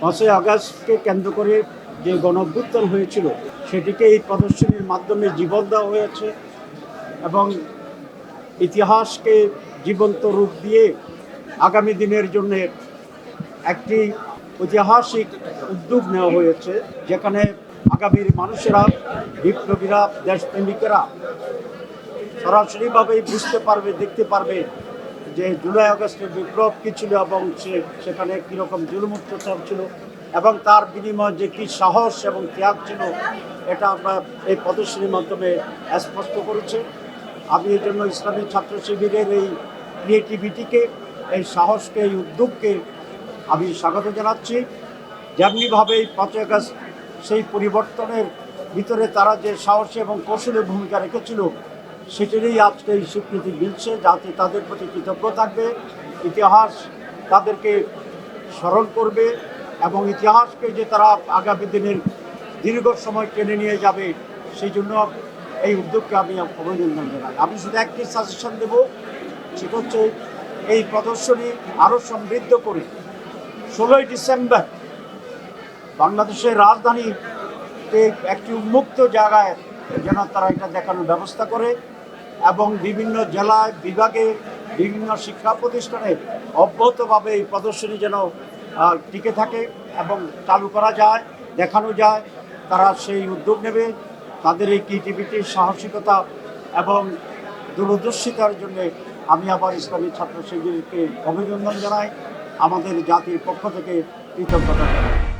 5ই আগস্টকে কেন্দ্র করে যে গণঅভ্যুত্থান হয়েছিল সেটিকে এই প্রদর্শনীর মাধ্যমে জীবন দেওয়া হয়েছে এবং ইতিহাসকে জীবন্ত রূপ দিয়ে আগামী দিনের জন্য একটি ঐতিহাসিক উদ্যোগ নেওয়া হয়েছে, যেখানে আগামীর মানুষেরা, বিপ্লবীরা, দেশপ্রেমিকেরা সরাসরিভাবেই বুঝতে পারবে, দেখতে পারবে যে জুলাই আগস্টের বিপ্লব কী ছিল এবং সেখানে কীরকম জুলুম অত্যাচার ছিল এবং তার বিনিময়ে যে কী সাহস এবং ত্যাগ ছিল, এটা আমরা এই প্রদর্শনীর মাধ্যমে স্পষ্ট করেছি। আমি এই জন্য ইসলামী ছাত্র শিবিরের এই ক্রিয়েটিভিটিকে, এই সাহসকে, এই উদ্যোগকে আমি স্বাগত জানাচ্ছি। যেমনিভাবে এই 5ই আগস্ট সেই পরিবর্তনের ভিতরে তারা যে সাহসী এবং কৌশলী ভূমিকা রেখেছিল, সেটারই আজকে এই স্বীকৃতি মিলছে, যাতে তাদের প্রতি কৃতজ্ঞ থাকবে, ইতিহাস তাদেরকে স্মরণ করবে এবং ইতিহাসকে যে তারা আগামী দিনের দীর্ঘ সময় টেনে নিয়ে যাবে, সেই জন্য এই উদ্যোগকে আমি অভিনন্দন জানাই। আমি শুধু একটি সাজেশন দেব, সেটা হচ্ছে এই প্রদর্শনী আরও সমৃদ্ধ করে 16ই ডিসেম্বর বাংলাদেশের রাজধানীতে একটি উন্মুক্ত জায়গায় যেন তারা এটা দেখানোর ব্যবস্থা করে এবং বিভিন্ন জেলায়, বিভাগে, বিভিন্ন শিক্ষা প্রতিষ্ঠানে অব্যাহতভাবে এই প্রদর্শনী যেন টিকে থাকে এবং চালু করা যায়, দেখানো যায়। তারা সেই উদ্যোগ নেবে। তাদের এই ক্রিয়েটিভিটি, সাহসিকতা এবং দূরদর্শিতার জন্য আমি আবার ইসলামী ছাত্র শিবিরকে অভিনন্দন জানাই, আমাদের জাতির পক্ষ থেকে কৃতজ্ঞতা জানাই।